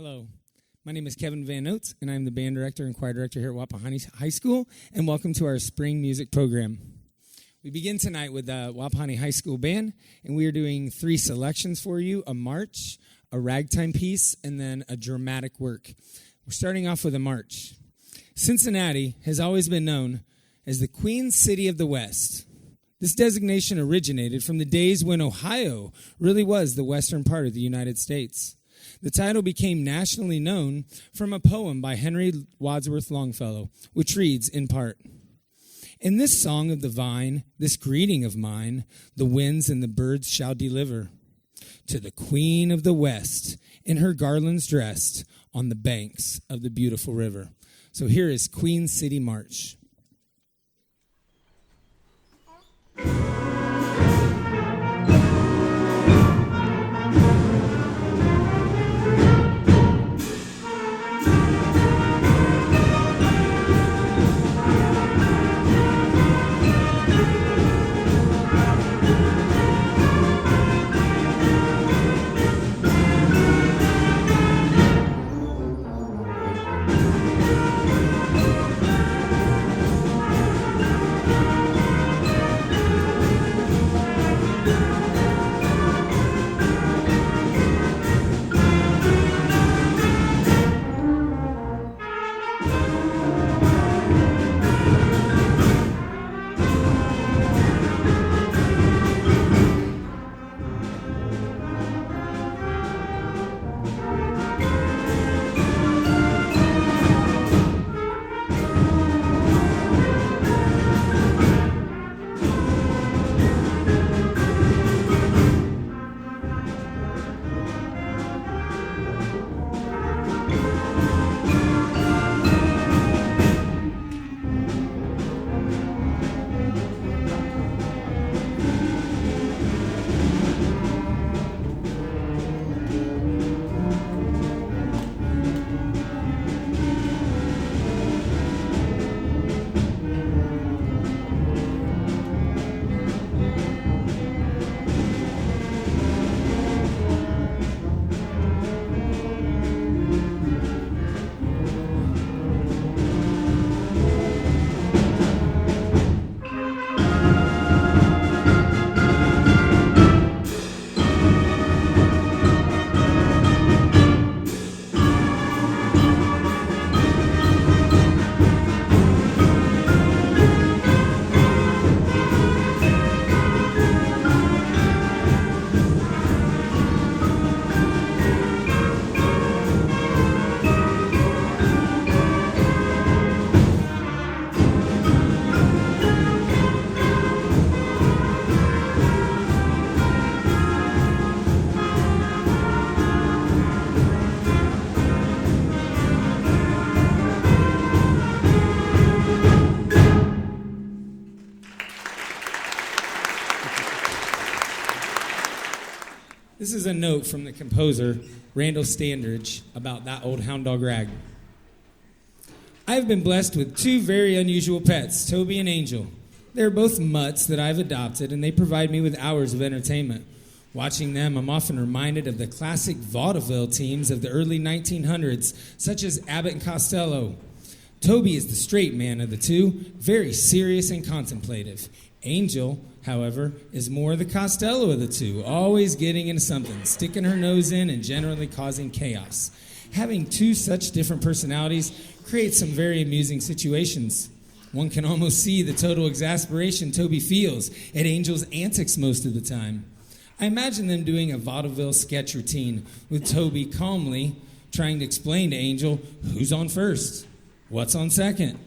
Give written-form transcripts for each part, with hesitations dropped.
Hello, my name is Kevin Van Oates, and I'm the band director and choir director here at Wapahani High School, and welcome to our spring music program. We begin tonight with the Wapahani High School Band, and we are doing 3 selections for you, a march, a ragtime piece, and then a dramatic work. We're starting off with a march. Cincinnati has always been known as the Queen City of the West. This designation originated from the days when Ohio really was the western part of the United States. The title became nationally known from a poem by Henry Wadsworth Longfellow, which reads in part, "In this song of the vine, this greeting of mine, the winds and the birds shall deliver to the Queen of the West, in her garlands dressed, on the banks of the beautiful river." So here is Queen City March. This is a note from the composer, Randall Standridge, about that Old Hound Dog Rag. I have been blessed with 2 very unusual pets, Toby and Angel. They're both mutts that I've adopted, and they provide me with hours of entertainment. Watching them, I'm often reminded of the classic vaudeville teams of the early 1900s, such as Abbott and Costello. Toby is the straight man of the 2, very serious and contemplative. Angel, however, is more the Costello of the 2, always getting into something, sticking her nose in and generally causing chaos. Having 2 such different personalities creates some very amusing situations. One can almost see the total exasperation Toby feels at Angel's antics most of the time. I imagine them doing a vaudeville sketch routine with Toby calmly trying to explain to Angel who's on first, what's on second.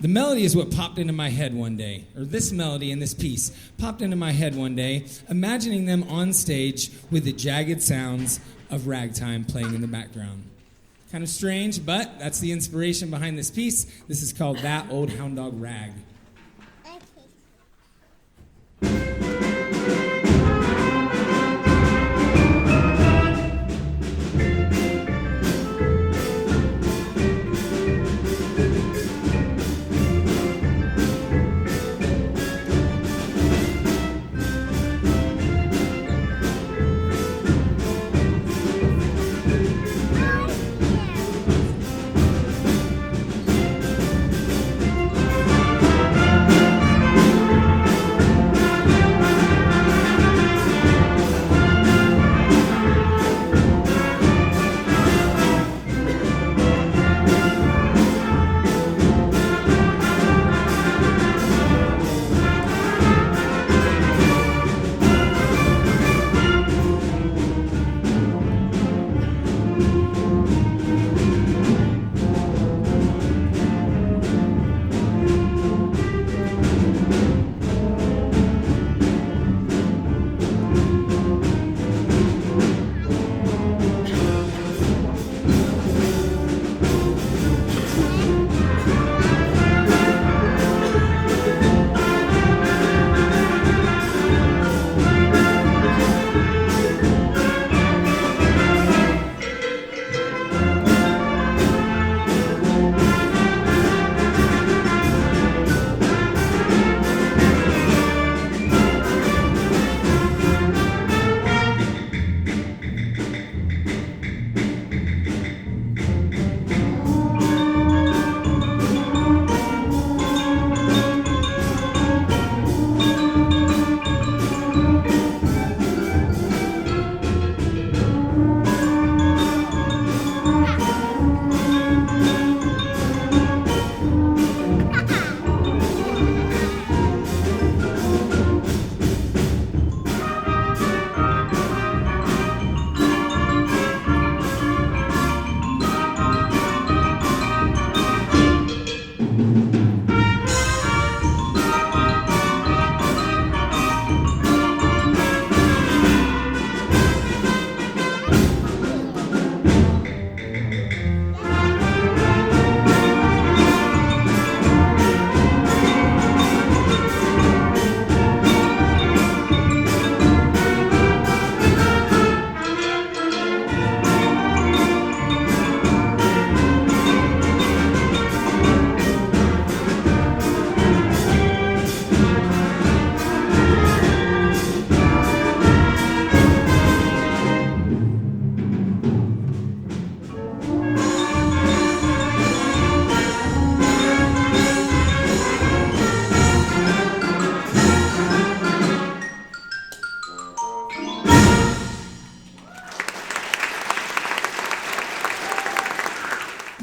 The melody is what popped into my head one day, or this melody in this piece popped into my head one day, imagining them on stage with the jagged sounds of ragtime playing in the background. Kind of strange, but that's the inspiration behind this piece. This is called That Old Hound Dog Rag.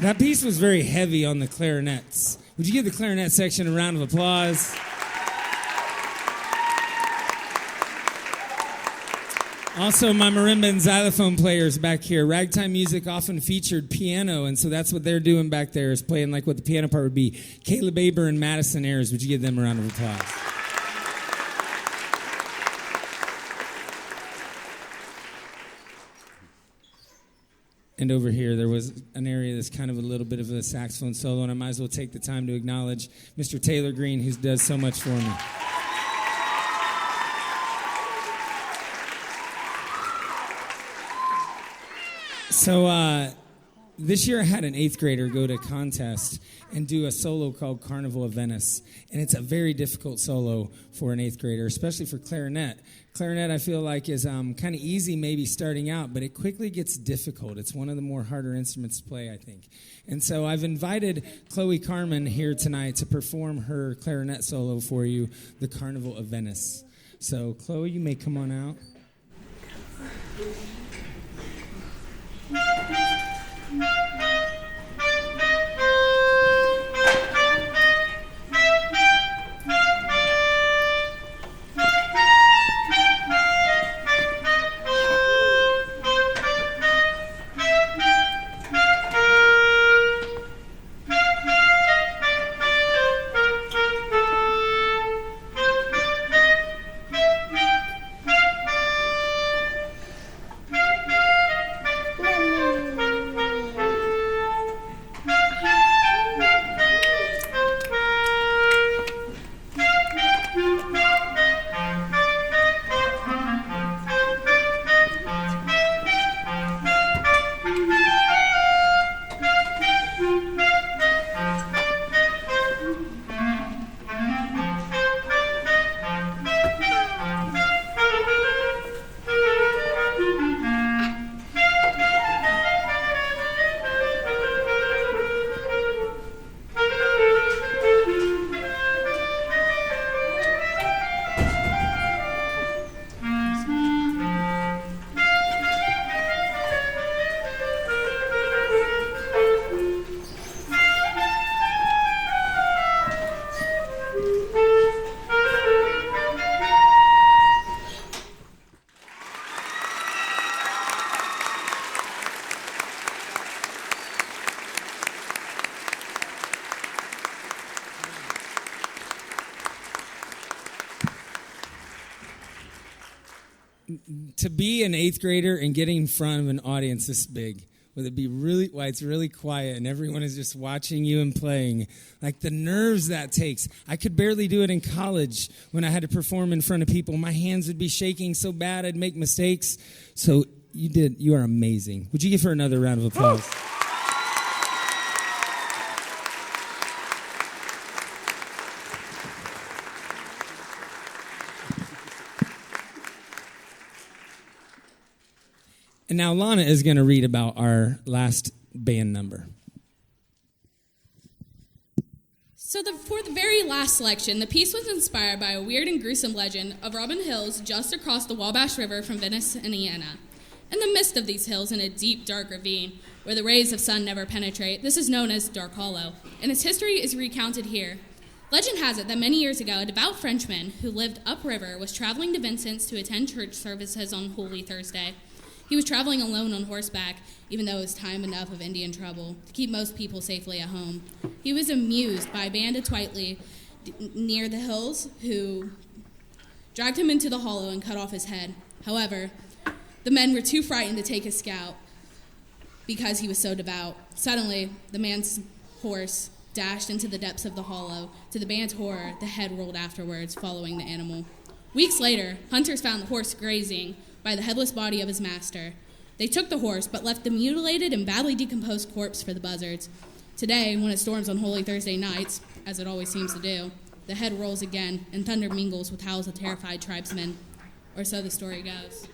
That piece was very heavy on the clarinets. Would you give the clarinet section a round of applause? Also, my marimba and xylophone players back here. Ragtime music often featured piano, and so that's what they're doing back there, is playing like what the piano part would be. Caleb Aber and Madison Ayers, would you give them a round of applause? And over here, there was an area that's kind of a little bit of a saxophone solo, and I might as well take the time to acknowledge Mr. Taylor Green, who does so much for me. So this year I had an 8th grader go to a contest and do a solo called Carnival of Venice. And it's a very difficult solo for an 8th grader, especially for clarinet. Clarinet, I feel like, is kind of easy maybe starting out, but it quickly gets difficult. It's one of the more harder instruments to play, I think. And so I've invited Chloe Carmen here tonight to perform her clarinet solo for you, the Carnival of Venice. So, Chloe, you may come on out. To be an 8th grader and getting in front of an audience this big, would it be really, why it's really quiet and everyone is just watching you and playing, like the nerves that takes. I could barely do it in college when I had to perform in front of people. My hands would be shaking so bad I'd make mistakes. So you are amazing. Would you give her another round of applause? And now Lana is going to read about our last band number. So for the very last selection, the piece was inspired by a weird and gruesome legend of Robin Hills just across the Wabash River from Venice, Indiana. In the midst of these hills, in a deep, dark ravine, where the rays of sun never penetrate, this is known as Dark Hollow, and its history is recounted here. Legend has it that many years ago, a devout Frenchman who lived upriver was traveling to Vincent's to attend church services on Holy Thursday. He was traveling alone on horseback, even though it was time enough of Indian trouble to keep most people safely at home. He was amused by a band of Twightly near the hills who dragged him into the hollow and cut off his head. However, the men were too frightened to take his scalp because he was so devout. Suddenly, the man's horse dashed into the depths of the hollow. To the band's horror, the head rolled afterwards, following the animal. Weeks later, hunters found the horse grazing by the headless body of his master. They took the horse, but left the mutilated and badly decomposed corpse for the buzzards. Today, when it storms on Holy Thursday nights, as it always seems to do, the head rolls again, and thunder mingles with howls of terrified tribesmen. Or so the story goes.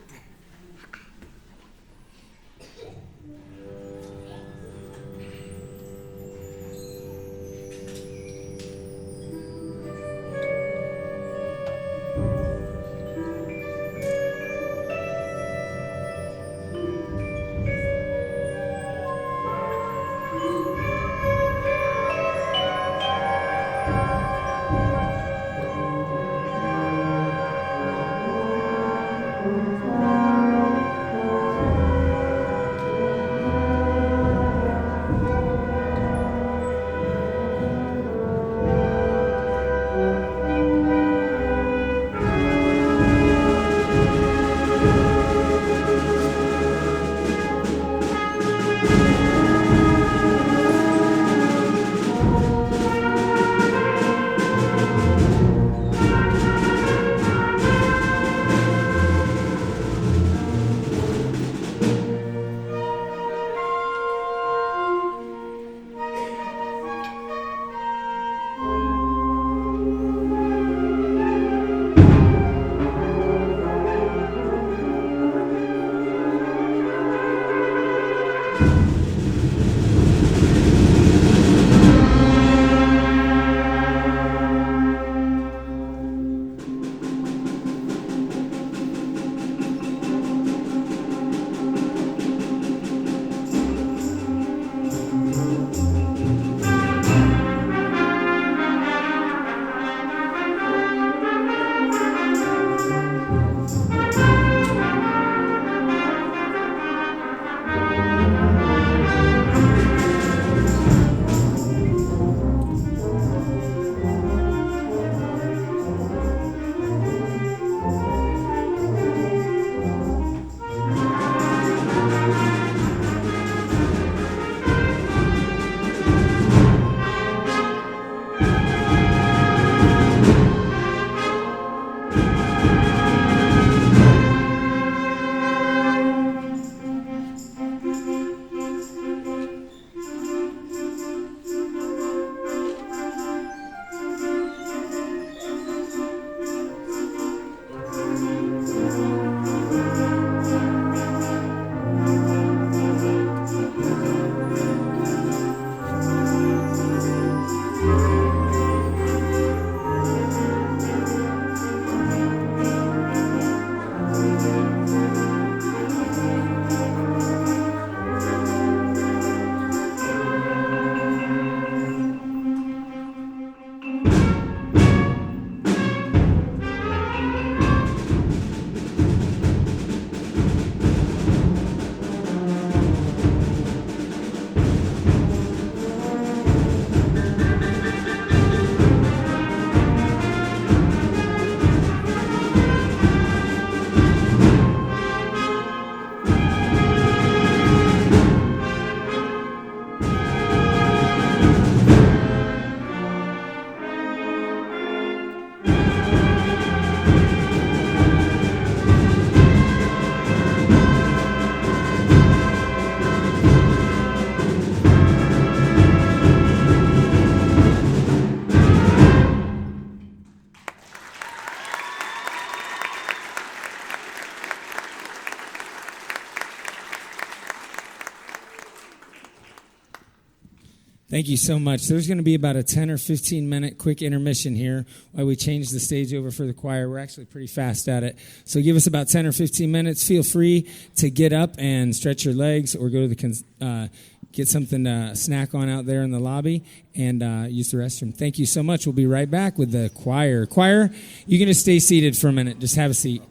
Thank you so much. There's going to be about a 10 or 15 minute quick intermission here while we change the stage over for the choir. We're actually pretty fast at it. So give us about 10 or 15 minutes. Feel free to get up and stretch your legs or go to the get something to snack on out there in the lobby and use the restroom. Thank you so much. We'll be right back with the choir. Choir, you can just stay seated for a minute. Just have a seat.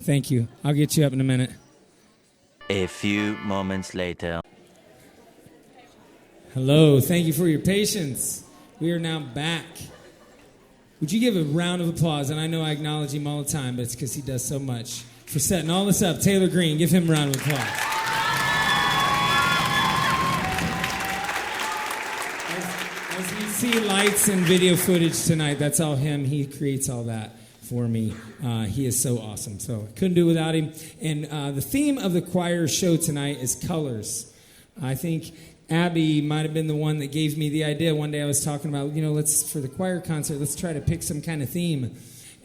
Thank you. I'll get you up in a minute. A few moments later. Hello, thank you for your patience. We are now back. Would you give a round of applause? And I know I acknowledge him all the time, but it's because he does so much. For setting all this up, Taylor Green, give him a round of applause. As you see lights and video footage tonight, that's all him. He creates all that for me. He is so awesome. So I couldn't do it without him. And the theme of the choir show tonight is colors. I think Abby might have been the one that gave me the idea. One day I was talking about, let's, for the choir concert, let's try to pick some kind of theme.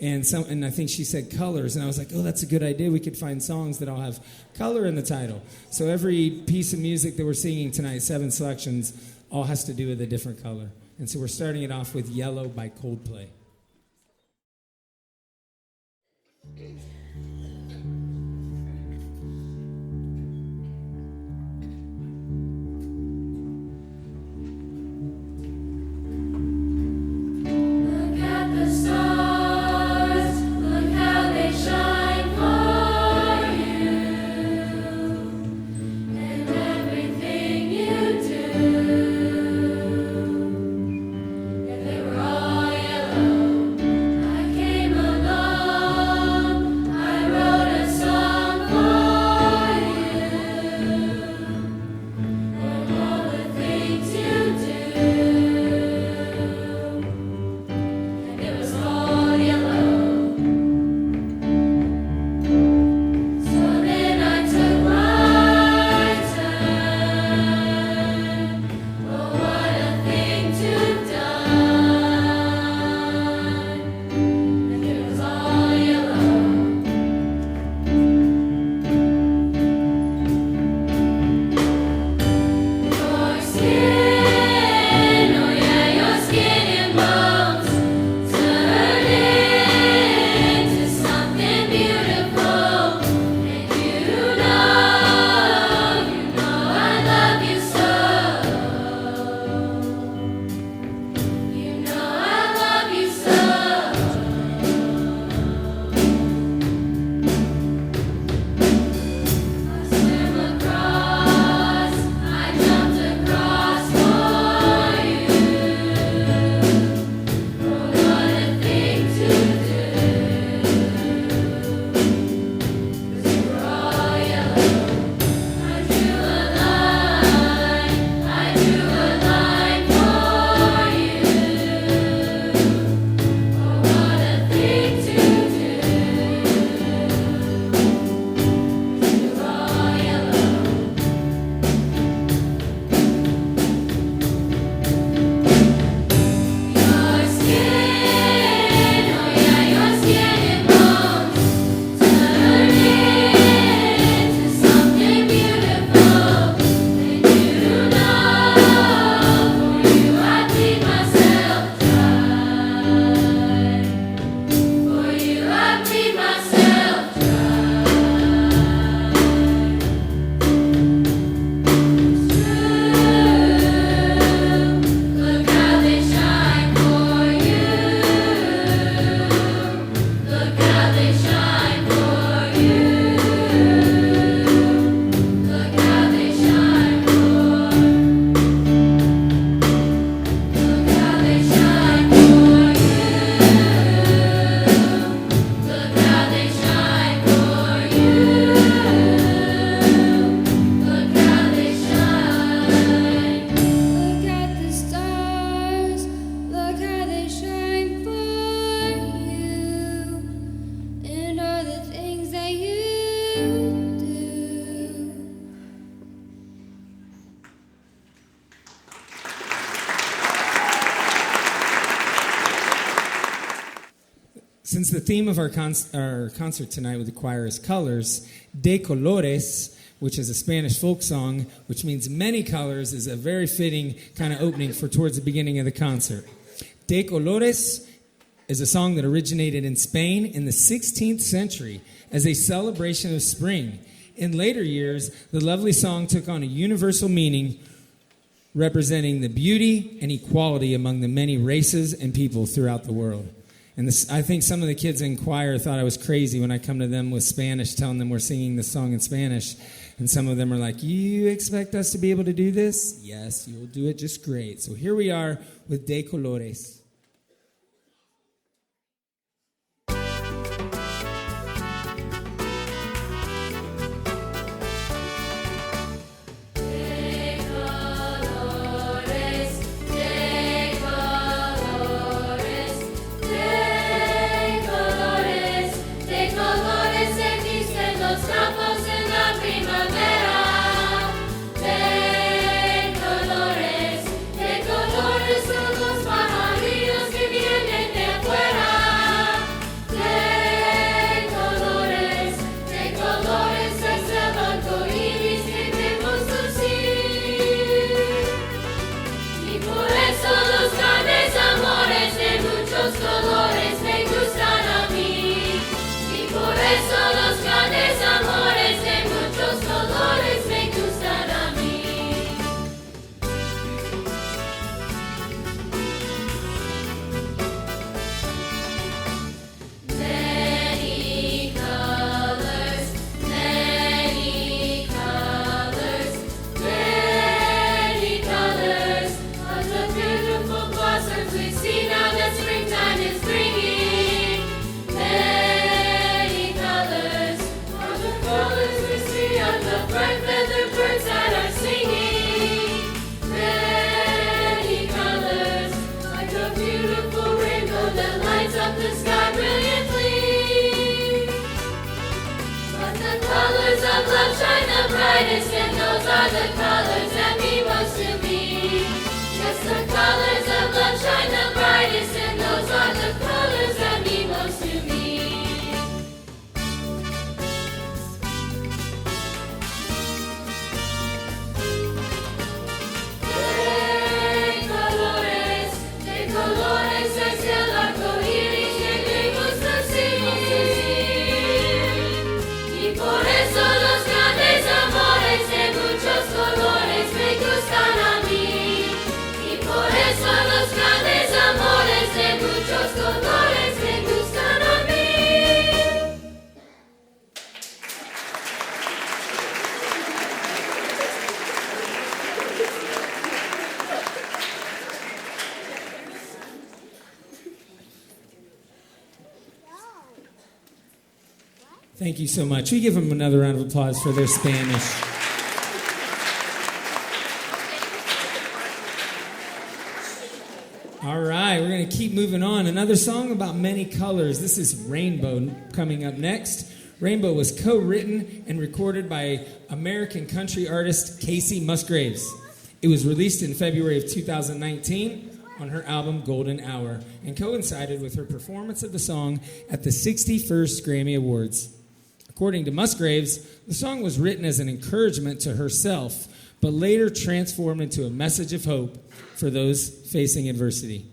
And I think she said colors. And I was like, oh, that's a good idea. We could find songs that all have color in the title. So every piece of music that we're singing tonight, 7 selections, all has to do with a different color. And so we're starting it off with Yellow by Coldplay. Since the theme of our concert tonight with the choir is colors, de colores, which is a Spanish folk song, which means many colors, is a very fitting kind of opening for towards the beginning of the concert. De Colores is a song that originated in Spain in the 16th century as a celebration of spring. In later years, the lovely song took on a universal meaning representing the beauty and equality among the many races and people throughout the world. And this, I think some of the kids in choir thought I was crazy when I come to them with Spanish, telling them we're singing this song in Spanish. And some of them are like, you expect us to be able to do this? Yes, you'll do it just great. So here we are with De Colores. And those are the colors that mean most to me. Yes, the colors of love shine the brightest, and those are the colors that mean most to me. De colores es el arco iris que me gusta así. Y por eso los grandes amores de muchos colores me gustan a mí. Y por eso los grandes amores de muchos colores me gustan a mí. Thank you so much. We give them another round of applause for their Spanish. All right, we're going to keep moving on. Another song about many colors. This is Rainbow coming up next. Rainbow was co-written and recorded by American country artist Casey Musgraves. It was released in February of 2019 on her album Golden Hour and coincided with her performance of the song at the 61st Grammy Awards. According to Musgraves, the song was written as an encouragement to herself, but later transformed into a message of hope for those facing adversity.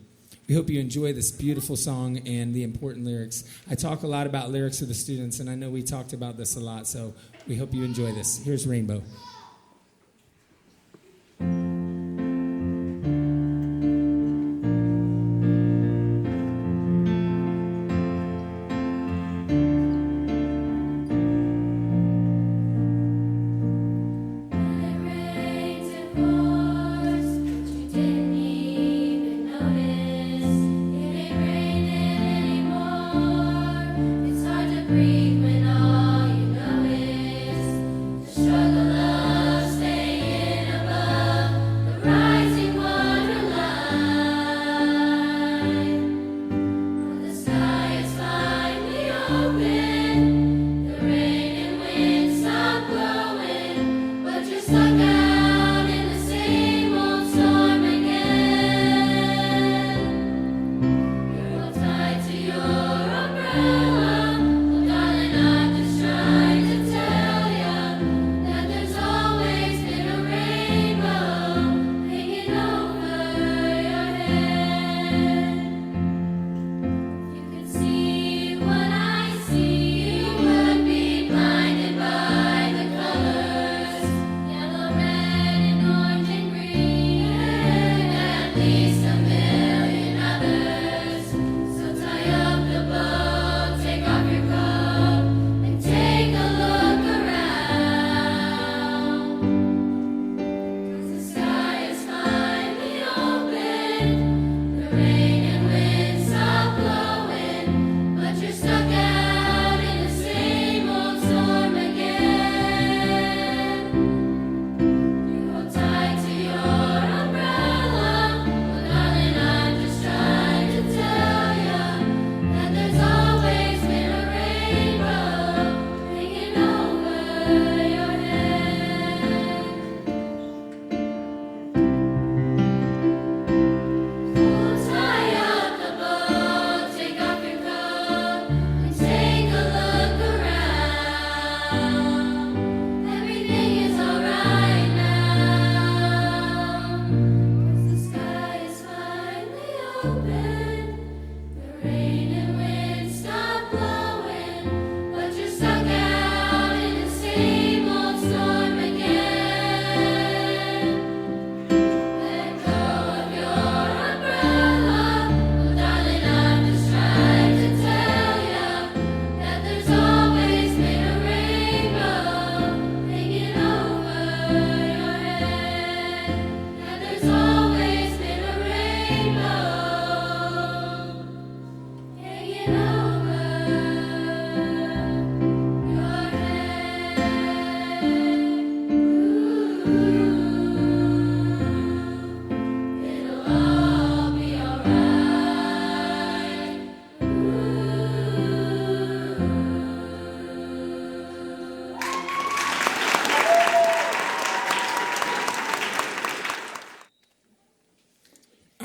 We hope you enjoy this beautiful song and the important lyrics. I talk a lot about lyrics with the students, and I know we talked about this a lot, so we hope you enjoy this. Here's Rainbow. Breathe when all you know is the struggle of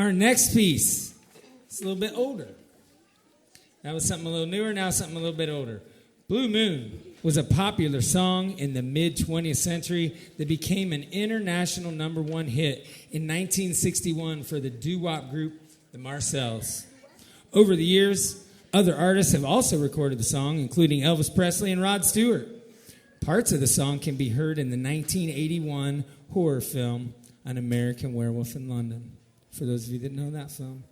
Our next piece is a little bit older. That was something a little newer, now something a little bit older. Blue Moon was a popular song in the mid-20th century that became an international #1 hit in 1961 for the doo-wop group, the Marcells. Over the years, other artists have also recorded the song, including Elvis Presley and Rod Stewart. Parts of the song can be heard in the 1981 horror film, An American Werewolf in London, for those of you that know that film.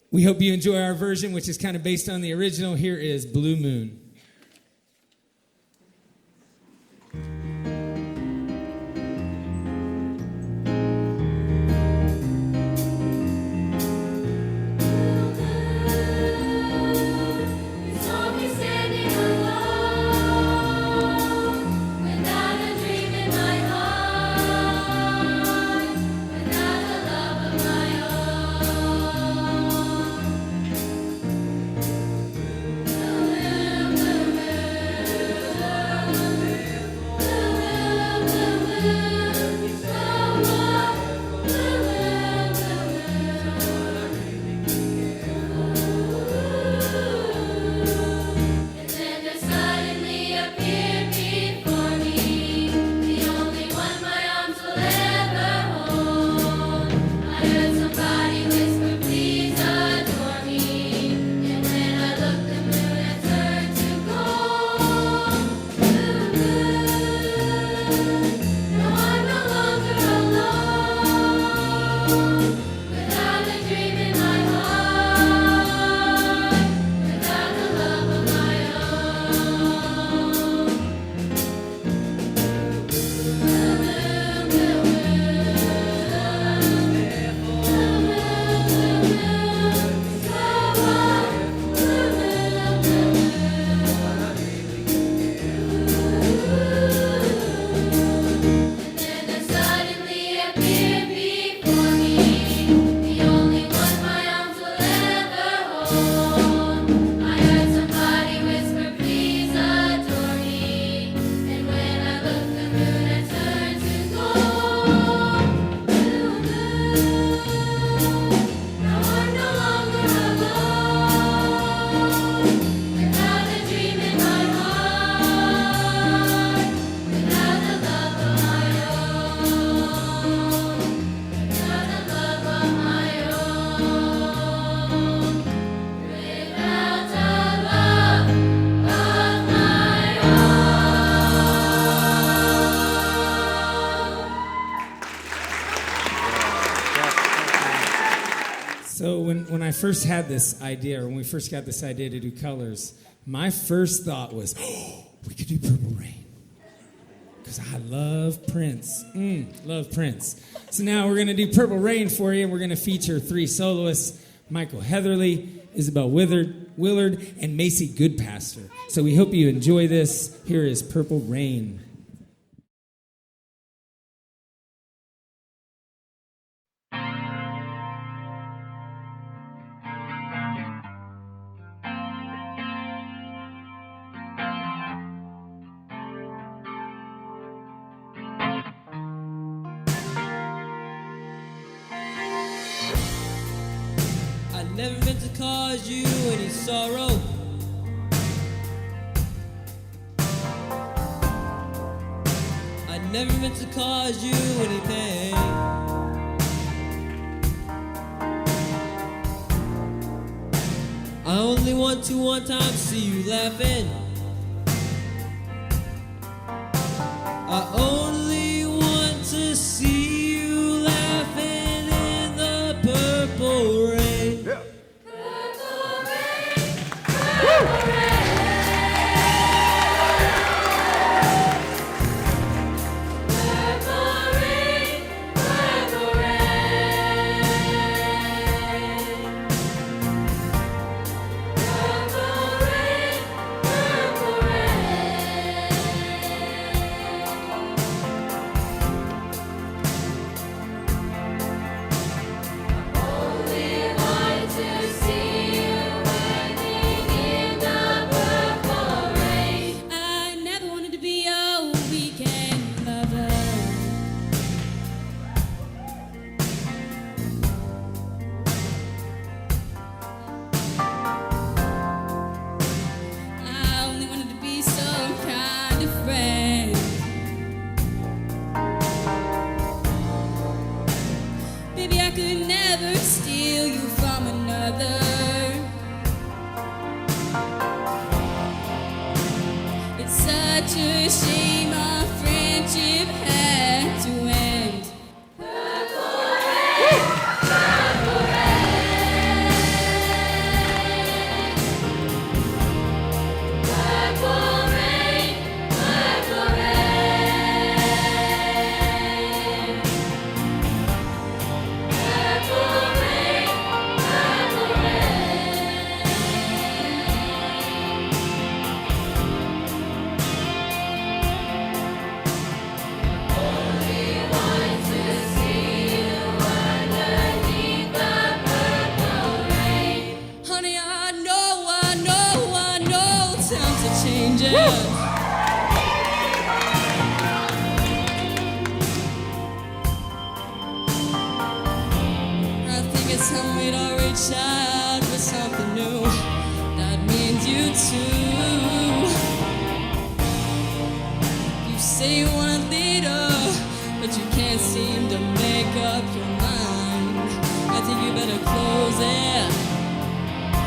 We hope you enjoy our version, which is kind of based on the original. Here is Blue Moon. So when I first had this idea, or when we first got this idea to do colors, my first thought was, oh, we could do Purple Rain. Because I love Prince. Love Prince. So now we're going to do Purple Rain for you, and we're going to feature 3 soloists, Michael Heatherly, Isabel Willard, and Macy Goodpaster. So we hope you enjoy this. Here is Purple Rain. Never meant to cause you any sorrow. I never meant to cause you any pain. I only want to one time see you laughing. I only want to see you laughing in the purple rain. could never steal you from another. It's such a shame our friendship had to end. Honey, I know, times are changing. I think it's time we'd all reach out for something new. That means you too. You say you want a leader, but you can't seem to make up your mind. I think you better close it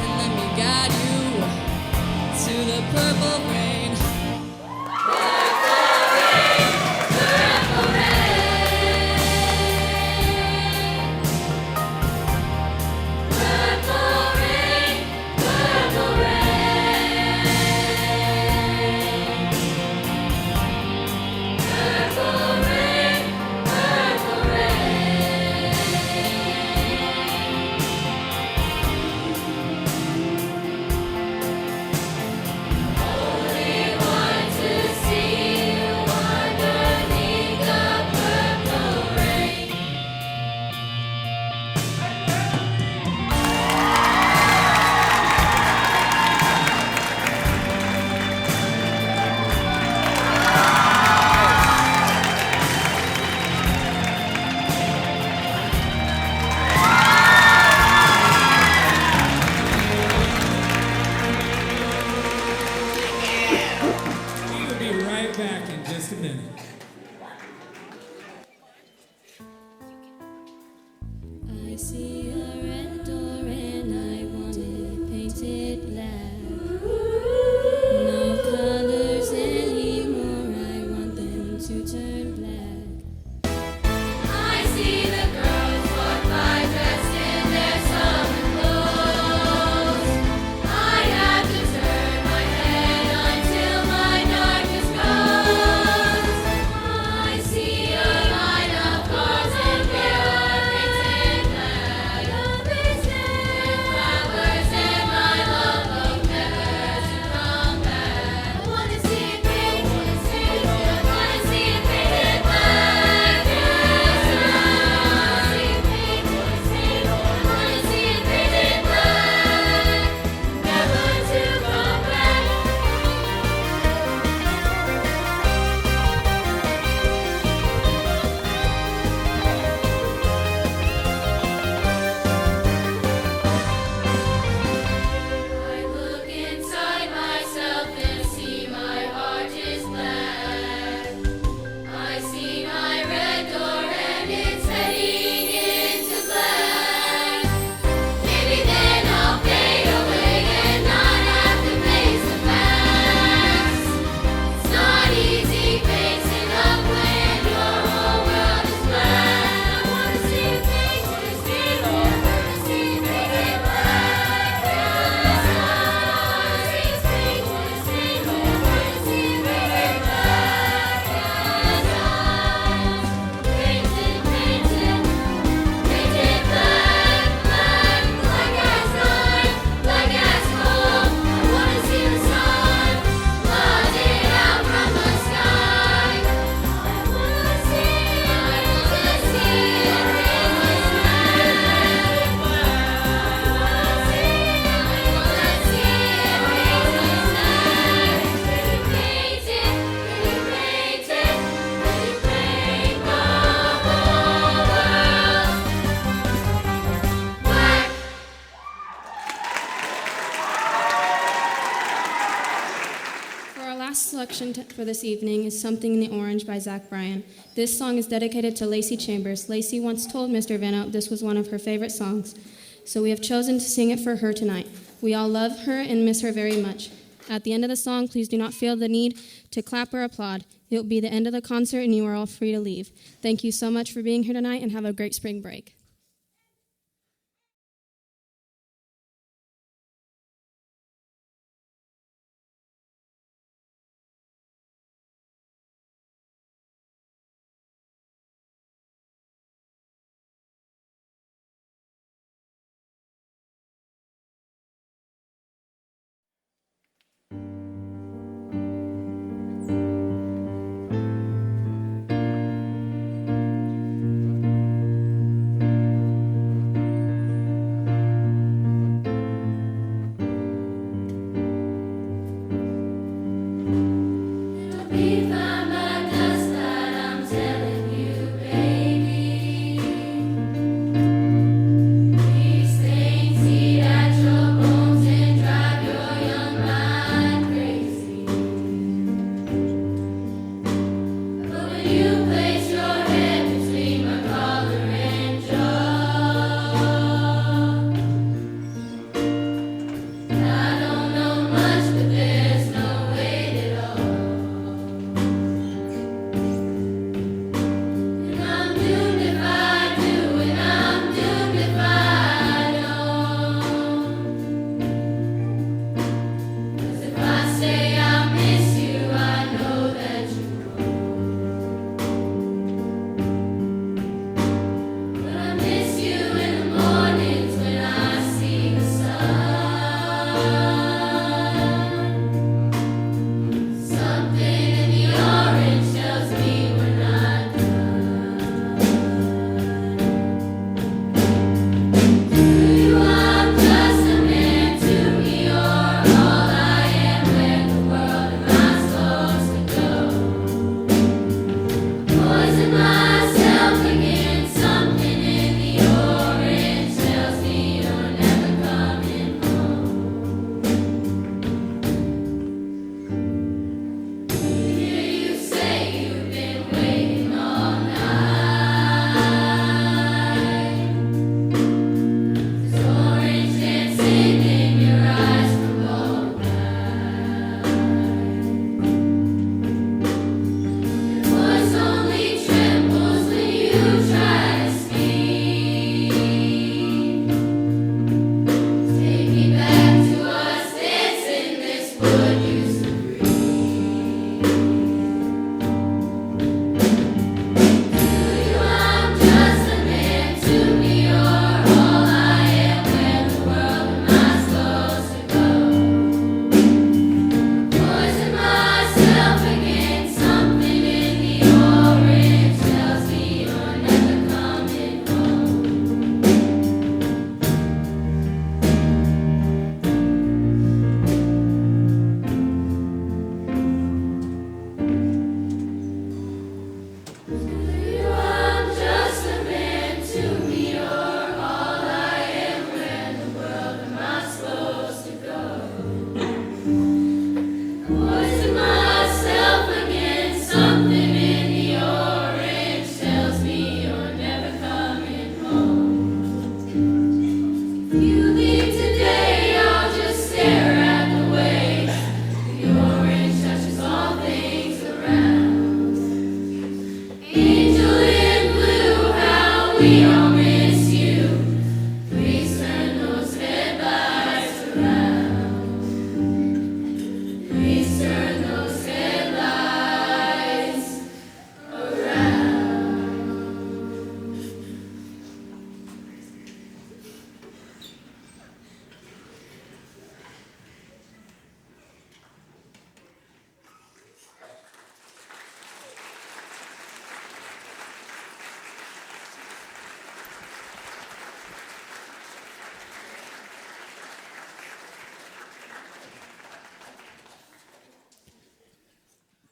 and let me guide you to the purple rain. We'll be right back in just a minute. I see a red door and I want it painted black. No colors anymore, I want them to turn black. I see the girls walk by dressed in their summer clothes. I have to turn my head until my darkness goes. I see a line of cars and there are painted flags. selection for this evening is Something in the Orange by Zach Bryan. This song is dedicated to Lacey Chambers. Lacey once told Mr. Vanno this was one of her favorite songs, so we have chosen to sing it for her tonight. We all love her and miss her very much. At the end of the song, please do not feel the need to clap or applaud. It will be the end of the concert and you are all free to leave. Thank you so much for being here tonight and have a great spring break.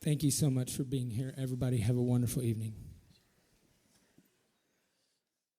Thank you so much for being here. Everybody have a wonderful evening.